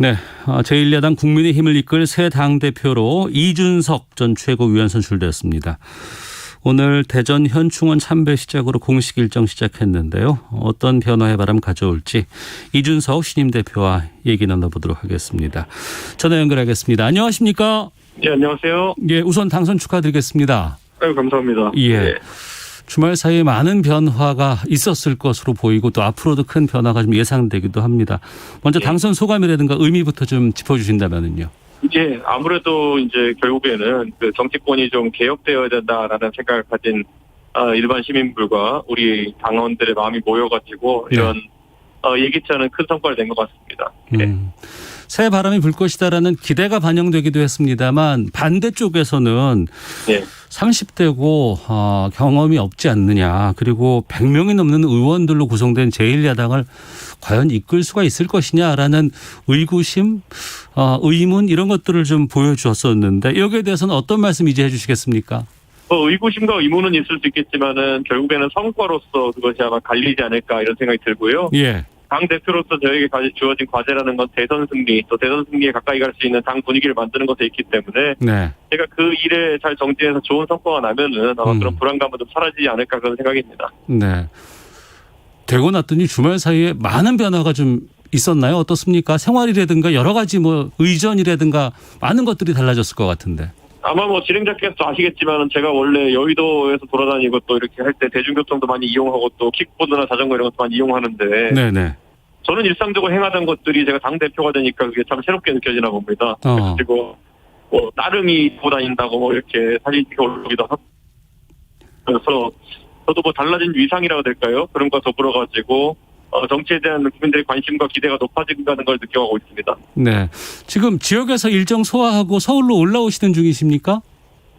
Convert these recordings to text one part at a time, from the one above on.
네, 제1야당 국민의힘을 이끌 새 당대표로 이준석 전 최고위원 선출되었습니다. 오늘 대전 현충원 참배 시작으로 공식 일정 시작했는데요. 어떤 변화의 바람 가져올지 이준석 신임 대표와 얘기 나눠보도록 하겠습니다. 전화 연결하겠습니다. 안녕하십니까? 네, 안녕하세요. 예, 우선 당선 축하드리겠습니다. 아유, 감사합니다. 예. 네. 주말 사이에 많은 변화가 있었을 것으로 보이고 또 앞으로도 큰 변화가 좀 예상되기도 합니다. 먼저 당선 소감이라든가 의미부터 좀 짚어주신다면요. 이제 아무래도 이제 결국에는 그 정치권이 좀 개혁되어야 된다라는 생각을 가진 일반 시민들과 우리 당원들의 마음이 모여가지고 이런 예기치 않은 큰 성과를 낸 것 같습니다. 네. 새 바람이 불 것이다라는 기대가 반영되기도 했습니다만 반대쪽에서는 30대고 경험이 없지 않느냐, 그리고 100명이 넘는 의원들로 구성된 제1야당을 과연 이끌 수가 있을 것이냐라는 의구심, 의문 이런 것들을 좀 보여주었었는데 여기에 대해서는 어떤 말씀 이제 해 주시겠습니까? 의구심과 의문은 있을 수 있겠지만은 결국에는 성과로서 그것이 아마 갈리지 않을까 이런 생각이 들고요. 예. 당 대표로서 저에게 주어진 과제라는 건 대선 승리, 또 대선 승리에 가까이 갈 수 있는 당 분위기를 만드는 것에 있기 때문에 제가 그 일에 잘 정진해서 좋은 성과가 나면은 아마 그런 불안감은 좀 사라지지 않을까 그런 생각입니다. 네. 되고 났더니 주말 사이에 많은 변화가 좀 있었나요? 어떻습니까? 생활이라든가 여러 가지 의전이라든가 많은 것들이 달라졌을 것 같은데. 아마 진행자께서 아시겠지만 제가 원래 여의도에서 돌아다니고 또 이렇게 할 때 대중교통도 많이 이용하고 또 킥보드나 자전거 이런 것도 많이 이용하는데. 네네. 저는 일상적으로 행하던 것들이 제가 당대표가 되니까 그게 참 새롭게 느껴지나 봅니다. 그리고 따릉이 입고 다닌다고 이렇게 사진 찍어 올리기도 하고. 그래서 저도 달라진 위상이라고 해야 될까요? 그런 거 더불어가지고 정치에 대한 국민들의 관심과 기대가 높아진다는 걸 느껴가고 있습니다. 네. 지금 지역에서 일정 소화하고 서울로 올라오시는 중이십니까?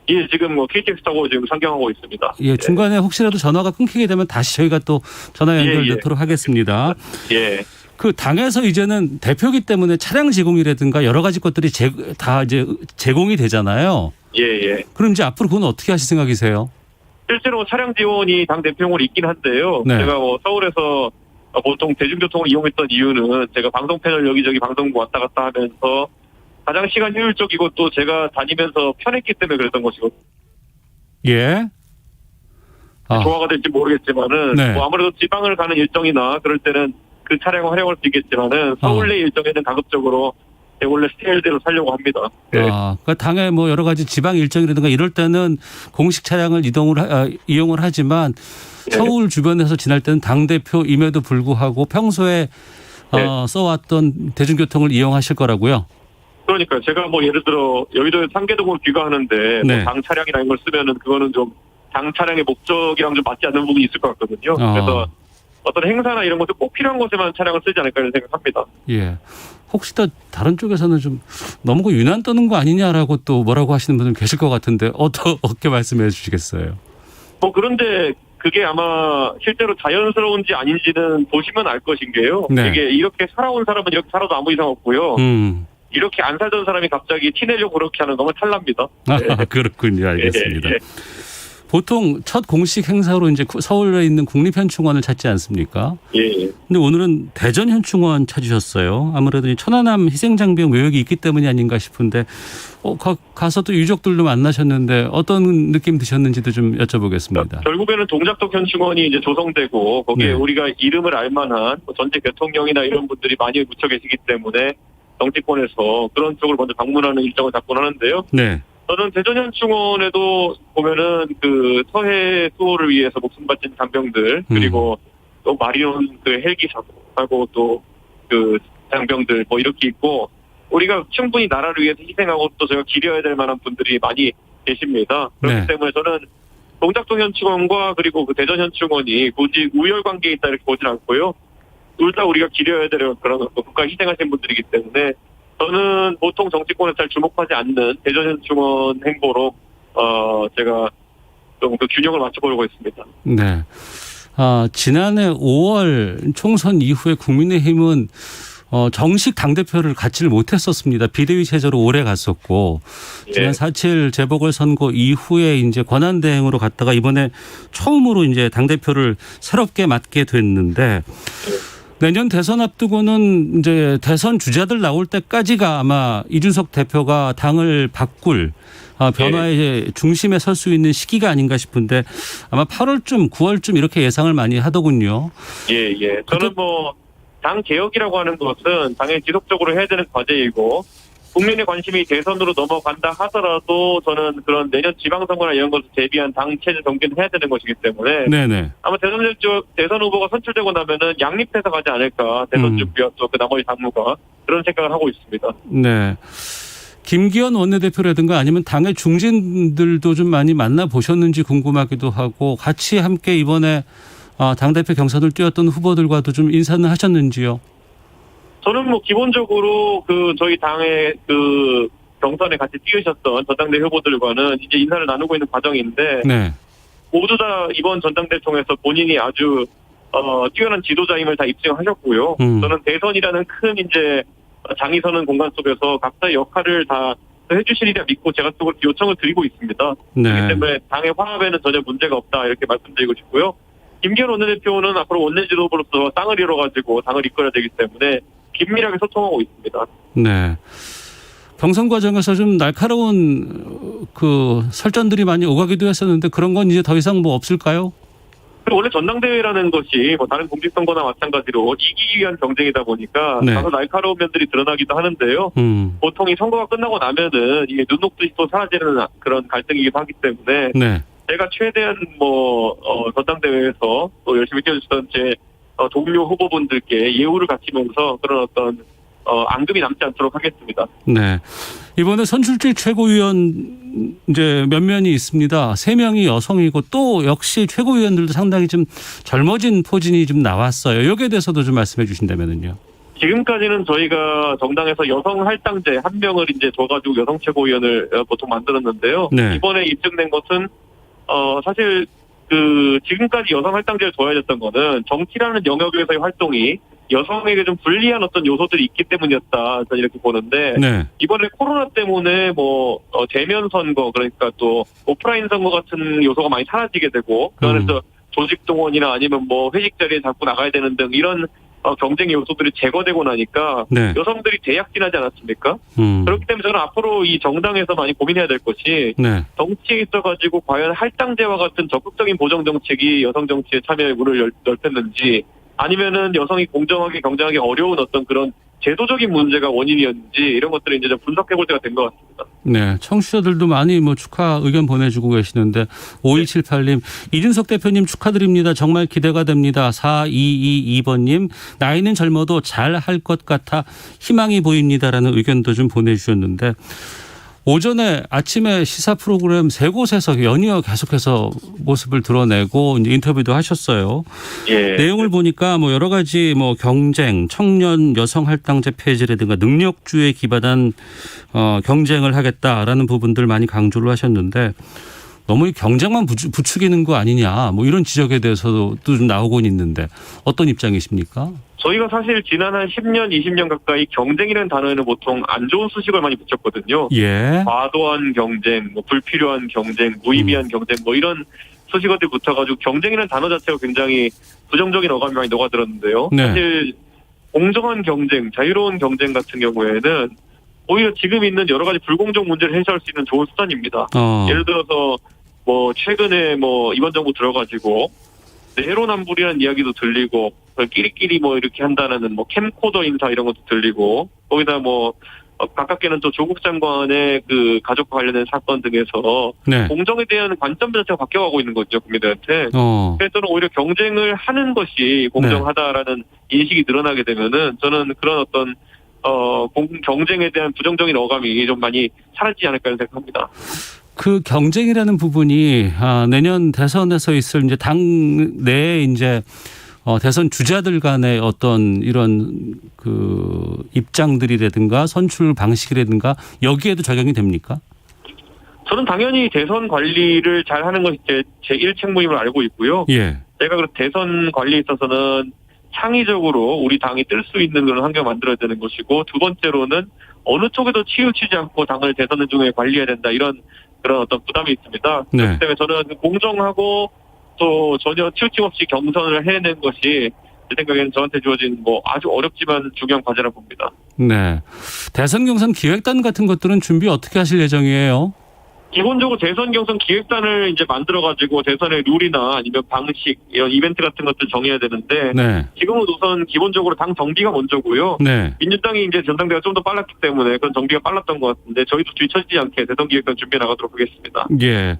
예, 지금 KTX 타고 지금 상경하고 있습니다. 예, 중간에 혹시라도 전화가 끊기게 되면 다시 저희가 또 전화 연결 넣도록 하겠습니다. 예. 그 당에서 이제는 대표기 때문에 차량 제공이라든가 여러 가지 것들이 다 이제 제공이 되잖아요. 예. 그럼 이제 앞으로 그건 어떻게 하실 생각이세요? 실제로 차량 지원이 당 대표용으로 있긴 한데요. 네. 제가 서울에서 보통 대중교통을 이용했던 이유는 제가 방송 패널 여기저기 방송국 왔다 갔다 하면서 가장 시간 효율적이고 또 제가 다니면서 편했기 때문에 그랬던 것이거든요. 예. 조화가 될지 모르겠지만은 아무래도 지방을 가는 일정이나 그럴 때는 그 차량을 활용할 수 있겠지만은 서울 내 일정에는 가급적으로 제 원래 스타일대로 살려고 합니다. 네. 그러니까 당에 여러 가지 지방 일정이라든가 이럴 때는 공식 차량을 이용을 하지만 서울 주변에서 지날 때는 당대표임에도 불구하고 평소에 써왔던 대중교통을 이용하실 거라고요? 그러니까 제가 예를 들어 여의도에 상계동을 귀가하는데 당 차량이나 이런 걸 쓰면은 그거는 좀 당 차량의 목적이랑 좀 맞지 않는 부분이 있을 것 같거든요. 그래서 어떤 행사나 이런 것들 꼭 필요한 곳에만 차량을 쓰지 않을까 이런 생각합니다. 예. 혹시 또 다른 쪽에서는 좀 너무 유난 떠는 거 아니냐라고 또 뭐라고 하시는 분들 계실 것 같은데 어떻게 말씀해 주시겠어요? 그런데 그게 아마 실제로 자연스러운지 아닌지는 보시면 알 것인 게요. 이게 이렇게 살아온 사람은 이렇게 살아도 아무 이상 없고요. 이렇게 안 살던 사람이 갑자기 티내려고 그렇게 하는 거면 탈납니다. 그렇군요. 알겠습니다. 보통 첫 공식 행사로 이제 서울에 있는 국립현충원을 찾지 않습니까? 예. 근데 오늘은 대전 현충원 찾으셨어요. 아무래도 천안함 희생장병 묘역이 있기 때문이 아닌가 싶은데 가서 또 유족들도 만나셨는데 어떤 느낌 드셨는지도 좀 여쭤보겠습니다. 결국에는 동작동 현충원이 이제 조성되고 거기에 우리가 이름을 알만한 전직 대통령이나 이런 분들이 많이 묻혀 계시기 때문에 정치권에서 그런 쪽을 먼저 방문하는 일정을 잡곤 하는데요. 네. 저는 대전 현충원에도 보면은 그 서해 수호를 위해서 목숨 바친 장병들 그리고 또 마리온 그 헬기 사고하고 또 그 장병들 이렇게 있고 우리가 충분히 나라를 위해서 희생하고 또 저희가 기려야 될 만한 분들이 많이 계십니다. 그렇기 때문에 저는 동작동 현충원과 그리고 그 대전 현충원이 굳이 우열 관계에 있다 이렇게 보진 않고요. 둘 다 우리가 기려야 될 그런 국가 희생하신 분들이기 때문에 저는 보통 정치권에서 잘 주목하지 않는 대전 현충원 행보로 제가 좀 그 균형을 맞춰보려고 했습니다. 네. 지난해 5월 총선 이후에 국민의힘은 정식 당대표를 갖지를 못했었습니다. 비대위 체제로 오래 갔었고 지난 4.7 재보궐선거 이후에 이제 권한대행으로 갔다가 이번에 처음으로 이제 당대표를 새롭게 맡게 됐는데 내년 대선 앞두고는 이제 대선 주자들 나올 때까지가 아마 이준석 대표가 당을 바꿀 변화의 중심에 설 수 있는 시기가 아닌가 싶은데 아마 8월쯤 9월쯤 이렇게 예상을 많이 하더군요. 예. 저는 뭐 당 개혁이라고 하는 것은 당연히 지속적으로 해야 되는 과제이고 국민의 관심이 대선으로 넘어간다 하더라도 저는 그런 내년 지방선거나 이런 것을 대비한 당 체제 정비는 해야 되는 것이기 때문에 네네. 아마 대선 후보가 선출되고 나면은 양립해서 가지 않을까 대선 준비와 또 그 나머지 당무가 그런 생각을 하고 있습니다. 네. 김기현 원내대표라든가 아니면 당의 중진들도 좀 많이 만나보셨는지 궁금하기도 하고 같이 함께 이번에 당대표 경선을 뛰었던 후보들과도 좀 인사는 하셨는지요? 저는 뭐 기본적으로 그 저희 당의 그 경선에 같이 뛰으셨던 전당대 후보들과는 이제 인사를 나누고 있는 과정인데 네. 모두 다 이번 전당대 통해서 본인이 아주 뛰어난 지도자임을 다 입증하셨고요. 저는 대선이라는 큰 이제 장이 서는 공간 속에서 각자의 역할을 다 해주시리라 믿고 제가 또 요청을 드리고 있습니다. 네. 그렇기 때문에 당의 화합에는 전혀 문제가 없다 이렇게 말씀드리고 싶고요. 김기현 원내대표는 앞으로 원내 지도부로서 땅을 잃어가지고 당을 이끌어야 되기 때문에 긴밀하게 소통하고 있습니다. 네. 경선 과정에서 좀 날카로운 그 설전들이 많이 오가기도 했었는데 그런 건 이제 더 이상 뭐 없을까요? 그리고 원래 전당대회라는 것이 뭐 다른 공직선거나 마찬가지로 이기기 위한 경쟁이다 보니까 네. 다소 날카로운 면들이 드러나기도 하는데요. 보통 이 선거가 끝나고 나면은 이게 눈 녹듯이 또 사라지는 그런 갈등이기도 하기 때문에 네. 제가 최대한 전당대회에서 또 열심히 뛰어주시던 제 동료 후보분들께 예우를 갖추면서 그런 어떤 앙금이 남지 않도록 하겠습니다. 네. 이번에 선출직 최고위원 이제 몇 면이 있습니다. 3명이 여성이고 또 역시 최고위원들도 상당히 좀 젊어진 포진이 좀 나왔어요. 여기에 대해서도 좀 말씀해 주신다면요. 지금까지는 저희가 정당에서 여성 할당제 한 명을 이제 둬가지고 여성 최고위원을 보통 만들었는데요. 네. 이번에 입증된 것은 사실 그 지금까지 여성 할당제를 둬야 됐던 거는 정치라는 영역에서의 활동이 여성에게 좀 불리한 어떤 요소들이 있기 때문이었다. 저는 이렇게 보는데 네. 이번에 코로나 때문에 대면 선거 그러니까 또 오프라인 선거 같은 요소가 많이 사라지게 되고 그 안에서 조직 동원이나 아니면 회식 자리에 자꾸 나가야 되는 등 이런 경쟁 요소들이 제거되고 나니까 네. 여성들이 대약진하지 않았습니까? 그렇기 때문에 저는 앞으로 이 정당에서 많이 고민해야 될 것이 네. 정치에 있어가지고 과연 할당제와 같은 적극적인 보정 정책이 여성 정치에 참여의 문을 넓혔는지 아니면은 여성이 공정하게 경쟁하기 어려운 어떤 그런 제도적인 문제가 원인이었는지 이런 것들을 이제 좀 분석해볼 때가 된 것 같습니다. 네, 청취자들도 많이 축하 의견 보내주고 계시는데 5178님 이준석 대표님 축하드립니다. 정말 기대가 됩니다. 4222번님 나이는 젊어도 잘 할 것 같아 희망이 보입니다라는 의견도 좀 보내주셨는데 오전에 아침에 시사 프로그램 3곳에서 연이어 계속해서 모습을 드러내고 이제 인터뷰도 하셨어요. 예. 내용을 보니까 여러 가지 경쟁, 청년 여성 할당제 폐지라든가 능력주에 기반한 경쟁을 하겠다라는 부분들 많이 강조를 하셨는데 너무 이 경쟁만 부추기는 거 아니냐 이런 지적에 대해서도 좀 나오곤 있는데 어떤 입장이십니까? 저희가 사실 지난 한 10년, 20년 가까이 경쟁이라는 단어에는 보통 안 좋은 수식을 많이 붙였거든요. 예. 과도한 경쟁, 불필요한 경쟁, 무의미한 경쟁 이런 수식어들이 붙어가지고 경쟁이라는 단어 자체가 굉장히 부정적인 어감이 많이 녹아들었는데요. 네. 사실 공정한 경쟁, 자유로운 경쟁 같은 경우에는 오히려 지금 있는 여러 가지 불공정 문제를 해소할 수 있는 좋은 수단입니다. 예를 들어서 최근에 이번 정부 들어가지고 내로남불이라는 이야기도 들리고 끼리끼리 이렇게 한다는 캠코더 인사 이런 것도 들리고 거기다 가깝게는 또 조국 장관의 그 가족과 관련된 사건 등에서 네. 공정에 대한 관점 자체가 바뀌어가고 있는 거죠 국민들한테. 그래서 저는 오히려 경쟁을 하는 것이 공정하다라는 인식이 늘어나게 되면은 저는 그런 어떤 경쟁에 대한 부정적인 어감이 좀 많이 사라지지 않을까 생각합니다. 그 경쟁이라는 부분이 내년 대선에서 있을 이제 당 내에 이제 대선 주자들 간의 어떤 이런 그 입장들이라든가 선출 방식이라든가 여기에도 적용이 됩니까? 저는 당연히 대선 관리를 잘 하는 것이 제 1책무임을 알고 있고요. 예. 제가 그 대선 관리에 있어서는 창의적으로 우리 당이 뜰 수 있는 그런 환경을 만들어야 되는 것이고 두 번째로는 어느 쪽에도 치우치지 않고 당을 대선 중에 관리해야 된다 이런 그런 어떤 부담이 있습니다. 네. 그렇기 때문에 저는 공정하고 또 전혀 치우침 없이 경선을 해낸 것이 제 생각에는 저한테 주어진 뭐 아주 어렵지만 중요한 과제라고 봅니다. 네. 대선 경선 기획단 같은 것들은 준비 어떻게 하실 예정이에요? 기본적으로 대선 경선 기획단을 이제 만들어가지고 대선의 룰이나 아니면 방식, 이런 이벤트 같은 것들 정해야 되는데, 네. 지금은 우선 기본적으로 당 정비가 먼저고요. 네. 민주당이 이제 전당대가 좀 더 빨랐기 때문에 그런 정비가 빨랐던 것 같은데, 저희도 뒤처지지 않게 대선 기획단 준비해 나가도록 하겠습니다. 예.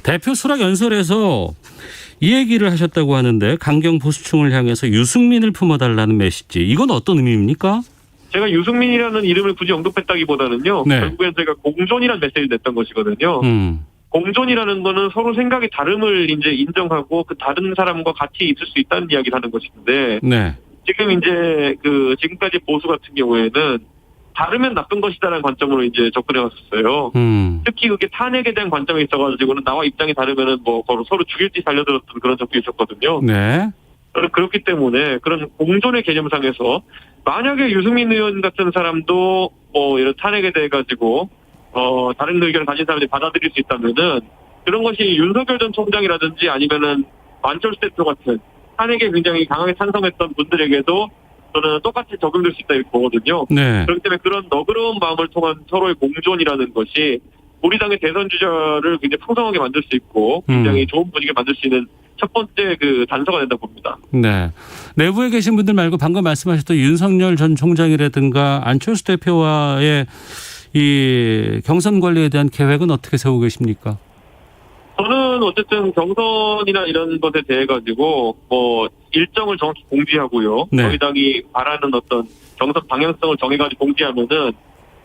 대표 수락 연설에서 이 얘기를 하셨다고 하는데, 강경 보수층을 향해서 유승민을 품어달라는 메시지. 이건 어떤 의미입니까? 제가 유승민이라는 이름을 굳이 언급했다기보다는요. 네. 결국엔 저희가 공존이라는 메시지를 냈던 것이거든요. 음. 공존이라는 거는 서로 생각의 다름을 이제 인정하고 그 다른 사람과 같이 있을 수 있다는 이야기를 하는 것인데, 네. 지금 이제 지금까지 보수 같은 경우에는 다르면 나쁜 것이다라는 관점으로 이제 접근해 왔었어요. 특히 그게 탄핵에 대한 관점에 있어가지고는 나와 입장이 다르면은 뭐 서로 죽일지 살려들었던 그런 적도 있었거든요. 네. 그렇기 때문에 그런 공존의 개념상에서 만약에 유승민 의원 같은 사람도 뭐 이런 탄핵에 대해 가지고 다른 의견을 가진 사람들이 받아들일 수 있다면은 그런 것이 윤석열 전 총장이라든지 아니면은 안철수 대표 같은 탄핵에 굉장히 강하게 찬성했던 분들에게도 저는 똑같이 적용될 수 있다 이렇게 보거든요. 네. 그렇기 때문에 그런 너그러운 마음을 통한 서로의 공존이라는 것이 우리 당의 대선 주자를 굉장히 풍성하게 만들 수 있고 굉장히 좋은 분위기를 만들 수 있는 첫 번째 단서가 된다고 봅니다. 네. 내부에 계신 분들 말고 방금 말씀하셨던 윤석열 전 총장이라든가 안철수 대표와의 이 경선 관리에 대한 계획은 어떻게 세우고 계십니까? 저는 어쨌든 경선이나 이런 것에 대해 가지고 뭐 일정을 정확히 공지하고요. 네. 저희 당이 바라는 어떤 경선 방향성을 정해가지고 공지하면은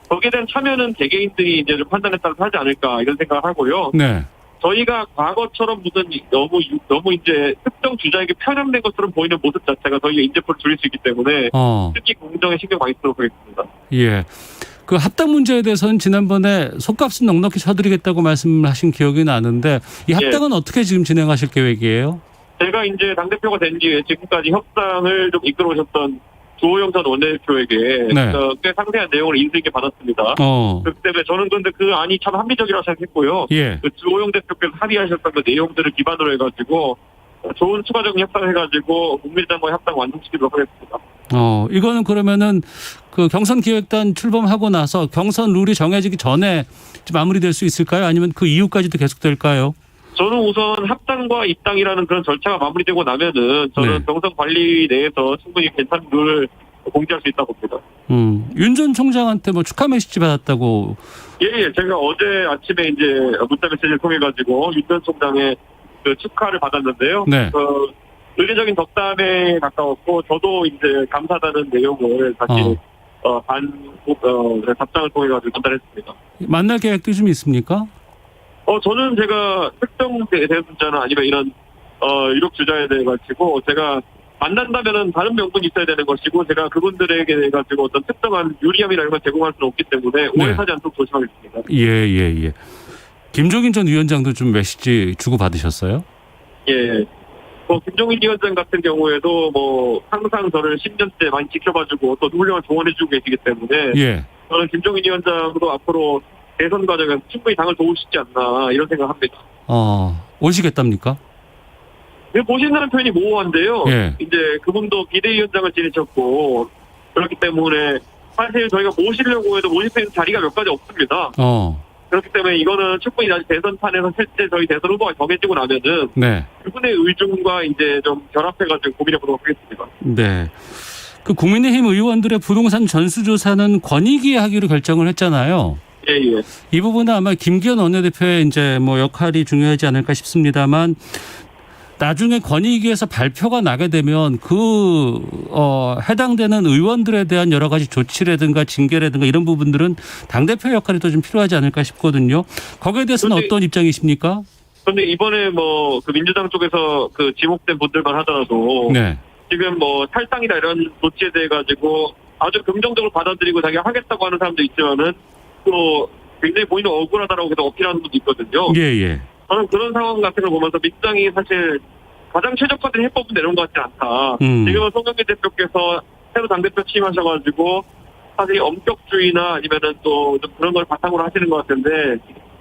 거기에 대한 참여는 개개인들이 이제 좀 판단에 따라서 하지 않을까 이런 생각을 하고요. 네. 저희가 과거처럼 무슨 너무 이제 특정 주자에게 편향된 것처럼 보이는 모습 자체가 저희가 인재표를 줄일 수 있기 때문에 특히 공정에 신경 많이 쓰도록 하겠습니다. 예. 그 합당 문제에 대해서는 지난번에 속값은 넉넉히 쳐드리겠다고 말씀하신 기억이 나는데 이 합당은 어떻게 지금 진행하실 계획이에요? 제가 이제 당대표가 된 뒤에 지금까지 협상을 좀 이끌어 오셨던 주호영 전 원내대표에게 꽤 상세한 내용을 인수 있게 받았습니다. 그렇기 때문에 저는 그런데 그 안이 참 합리적이라고 생각했고요. 예. 그 주호영 대표께서 합의하셨던 그 내용들을 기반으로 해가지고 좋은 추가적인 협상해가지고 국민의당과 협상 완성시키도록 하겠습니다. 이거는 그러면은 그 경선 기획단 출범하고 나서 경선 룰이 정해지기 전에 마무리될 수 있을까요? 아니면 그 이후까지도 계속될까요? 저는 우선 합당과 입당이라는 그런 절차가 마무리되고 나면은 저는 경선 관리 내에서 충분히 괜찮은 룰을 공지할 수 있다고 봅니다. 윤 전 총장한테 뭐 축하 메시지 받았다고. 예. 제가 어제 아침에 이제 문자 메시지를 통해 가지고 윤 전 총장의 그 축하를 받았는데요. 네. 의례적인 덕담에 가까웠고 저도 이제 감사하다는 내용을 다시 답장을 통해 가지고 전달했습니다. 만날 계획도 좀 있습니까? 저는 제가 특정 대선자나 아니면 이런 유력 주자에 대해 가지고 제가 만난다면은 다른 명분이 있어야 되는 것이고 제가 그분들에게 대해 가지고 어떤 특정한 유리함이나 이런 걸 제공할 수는 없기 때문에 오해 사지 않도록 조심하겠습니다. 예. 김종인 전 위원장도 좀 메시지 주고 받으셨어요? 예. 김종인 위원장 같은 경우에도 뭐 항상 저를 10년째 많이 지켜봐주고 또 훌륭한 조언해주고 계시기 때문에 저는 김종인 위원장도 앞으로 대선 과정에서 충분히 당을 도울 수 있지 않나 이런 생각합니다. 오시겠답니까? 보신다는 표현이 모호한데요. 예. 이제 그분도 비대위원장을 지내셨고 그렇기 때문에 사실 저희가 모시려고 해도 모실 수 있는 자리가 몇 가지 없습니다. 그렇기 때문에 이거는 충분히 다시 대선판에서 실제 저희 대선 후보가 정해지고 나면은 그분의 의중과 이제 좀 결합해가지고 고민해보도록 하겠습니다. 네. 그 국민의힘 의원들의 부동산 전수조사는 권익위 하기로 결정을 했잖아요. 예. 이 부분은 아마 김기현 원내대표의 이제 뭐 역할이 중요하지 않을까 싶습니다만 나중에 권익위에서 발표가 나게 되면 해당되는 의원들에 대한 여러 가지 조치라든가 징계라든가 이런 부분들은 당대표 역할이 더 좀 필요하지 않을까 싶거든요. 거기에 대해서는 어떤 입장이십니까? 그런데 이번에 뭐 그 민주당 쪽에서 그 지목된 분들만 하더라도 지금 뭐 탈당이나 이런 조치에 대해 가지고 아주 긍정적으로 받아들이고 자기가 하겠다고 하는 사람도 있지만은 또 굉장히 본인은 억울하다라고 계속 어필하는 분도 있거든요. 예. 저는 그런 상황 같은 걸 보면서 민주당이 사실 가장 최적화된 해법을 내놓은 것 같지 않다. 지금은 송영길 대표께서 새로 당대표 취임하셔가지고 사실 엄격주의나 아니면은 또 좀 그런 걸 바탕으로 하시는 것 같은데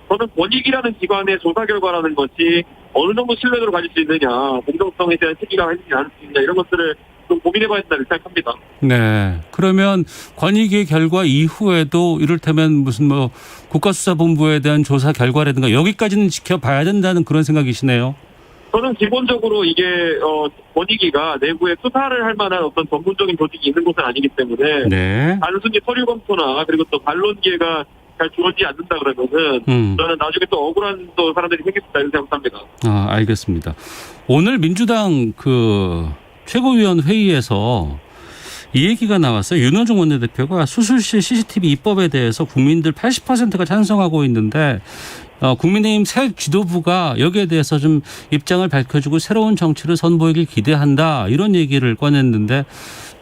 저는 권익이라는 기관의 조사 결과라는 것이 어느 정도 신뢰도를 가질 수 있느냐, 공정성에 대한 시기가 해지지 않을 수 있냐 이런 것들을 좀 고민해봐야 된다고 생각합니다. 네. 그러면 권익위 결과 이후에도 이를테면 무슨 뭐 국가수사본부에 대한 조사 결과라든가 여기까지는 지켜봐야 된다는 그런 생각이시네요. 저는 기본적으로 이게 권익위가 내부에 수사를 할 만한 어떤 전문적인 조직이 있는 곳은 아니기 때문에 네. 단순히 서류 검토나 그리고 또 반론 기회가 잘 주어지지 않는다 그러면은 저는 나중에 또 억울한 또 사람들이 생길 수 있다 이렇게 생각합니다. 아, 알겠습니다. 오늘 민주당 그 최고위원 회의에서 이 얘기가 나왔어요. 윤호중 원내대표가 수술실 CCTV 입법에 대해서 국민들 80%가 찬성하고 있는데 국민의힘 새 지도부가 여기에 대해서 좀 입장을 밝혀주고 새로운 정치를 선보이길 기대한다 이런 얘기를 꺼냈는데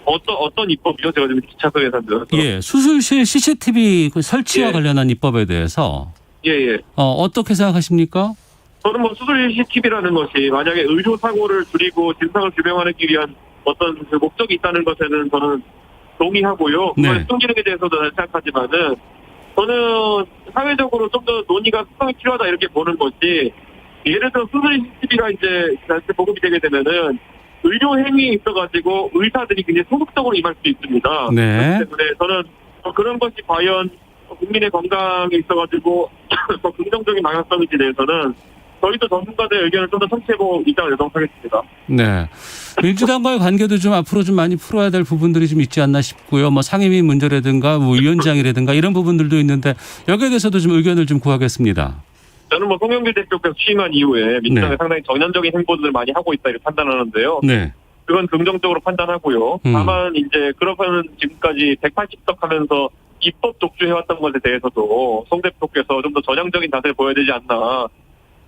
어떤 입법이요? 제가 지금 기차석에 산데요. 예, 수술실 CCTV 그 설치와 관련한 입법에 대해서 어떻게 생각하십니까? 저는 뭐 수술 CCTV라는 것이 만약에 의료 사고를 줄이고 진상을 규명하기 위한 어떤 그 목적이 있다는 것에는 저는 동의하고요. 그걸 숨기는 게 대해서도 생각하지만은 저는 사회적으로 좀 더 논의가 수정이 필요하다 이렇게 보는 것이 예를 들어 수술 CCTV가 이제 보급이 되게 되면은 의료 행위에 있어가지고 의사들이 굉장히 소극적으로 임할 수 있습니다. 네. 그렇기 때문에 저는 그런 것이 과연 국민의 건강에 있어가지고 더 긍정적인 방향성인지 대해서는 저희도 전문가들의 의견을 좀 더 청취해보고 입장을 내도록하겠습니다. 네. 민주당과의 관계도 좀 앞으로 좀 많이 풀어야 될 부분들이 좀 있지 않나 싶고요. 뭐 상임위 문제라든가 뭐 위원장이라든가 이런 부분들도 있는데 여기에 대해서도 좀 의견을 좀 구하겠습니다. 저는 뭐 송영길 대표께서 취임한 이후에 민주당이 상당히 전향적인 행보들을 많이 하고 있다 이렇게 판단하는데요. 네. 그건 긍정적으로 판단하고요. 다만 이제 그러면 지금까지 180석 하면서 입법 독주해왔던 것에 대해서도 송 대표께서 좀 더 전향적인 자세를 보여야 되지 않나.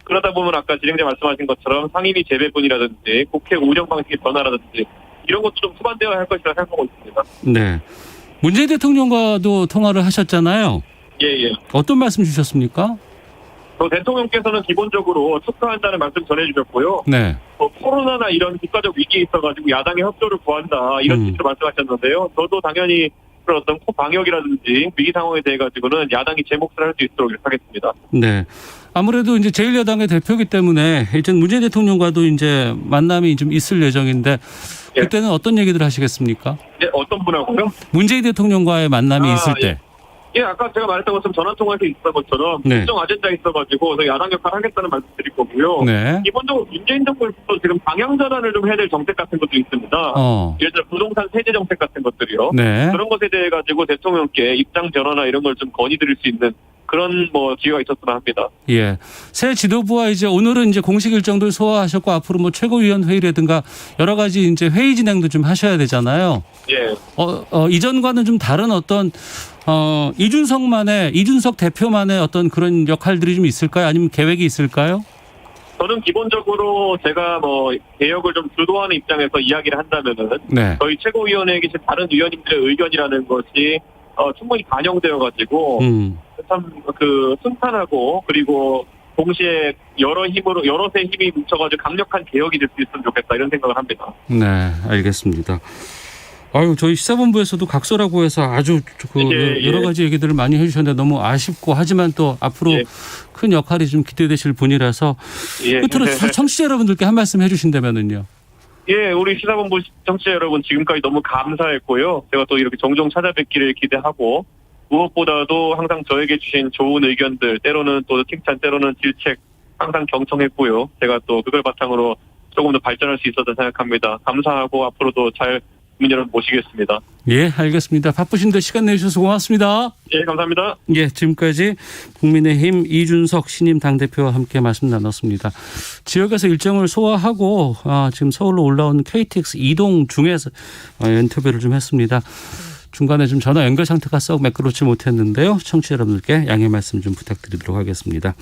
그러다 보면 아까 진행자 말씀하신 것처럼 상임위 재배분이라든지 국회 운영 방식의 변화라든지 이런 것도 좀 수반되어야 할 것이라 생각하고 있습니다. 네. 문재인 대통령과도 통화를 하셨잖아요. 예. 어떤 말씀 주셨습니까? 대통령께서는 기본적으로 축하한다는 말씀 전해주셨고요. 네. 코로나나 이런 국가적 위기에 있어가지고 야당의 협조를 구한다 이런 취지로 말씀하셨는데요. 저도 당연히 그런 어떤 방역이라든지 위기 상황에 대해 가지고는 야당이 제 몫을 할 수 있도록 하겠습니다. 네. 아무래도 이제 제1야당의 대표이기 때문에 이제 문재인 대통령과도 이제 만남이 좀 있을 예정인데 그때는 어떤 얘기들 하시겠습니까? 네, 어떤 분하고요? 문재인 대통령과의 만남이 있을 때. 예, 아까 제가 말했던 것처럼 전화통화에서 있었던 것처럼 특정 아젠다 있어가지고 저희 야당 역할을 하겠다는 말씀 드릴 거고요. 네. 기본적으로 문재인 정부에서 지금 방향 전환을 좀 해야 될 정책 같은 것도 있습니다. 예를 들어 부동산 세제 정책 같은 것들이요. 네. 그런 것에 대해 가지고 대통령께 입장 전환이나 이런 걸 좀 건의드릴 수 있는 그런 뭐 기회가 있었으면 합니다. 예. 새 지도부와 이제 오늘은 이제 공식 일정도 소화하셨고 앞으로 뭐 최고위원 회의라든가 여러 가지 이제 회의 진행도 좀 하셔야 되잖아요. 예. 이전과는 좀 다른 어떤 이준석 대표만의 어떤 그런 역할들이 좀 있을까요? 아니면 계획이 있을까요? 저는 기본적으로 제가 뭐 개혁을 좀 주도하는 입장에서 이야기를 한다면은 저희 최고위원회에 계신 다른 위원님들의 의견이라는 것이 충분히 반영되어 가지고 참 그 순탄하고 그리고 동시에 여럿의 힘이 뭉쳐가지고 강력한 개혁이 될 수 있으면 좋겠다 이런 생각을 합니다. 네, 알겠습니다. 저희 시사본부에서도 각서라고 해서 아주 여러 가지 얘기들을 많이 해주셨는데 너무 아쉽고 하지만 또 앞으로 큰 역할이 좀 기대되실 분이라서 끝으로 청취자 여러분들께 한 말씀 해주신다면은요. 예, 우리 시사본부 청취자 여러분 지금까지 너무 감사했고요. 제가 또 이렇게 종종 찾아뵙기를 기대하고 무엇보다도 항상 저에게 주신 좋은 의견들, 때로는 또 칭찬, 때로는 질책 항상 경청했고요. 제가 또 그걸 바탕으로 조금 더 발전할 수 있었다 생각합니다. 감사하고 앞으로도 잘 국민 여러분 모시겠습니다. 예, 알겠습니다. 바쁘신데 시간 내주셔서 고맙습니다. 예, 감사합니다. 예, 지금까지 국민의힘 이준석 신임 당대표와 함께 말씀 나눴습니다. 지역에서 일정을 소화하고 지금 서울로 올라온 KTX 이동 중에서 인터뷰를 좀 했습니다. 중간에 좀 전화 연결 상태가 썩 매끄럽지 못했는데요. 청취자 여러분들께 양해 말씀 좀 부탁드리도록 하겠습니다.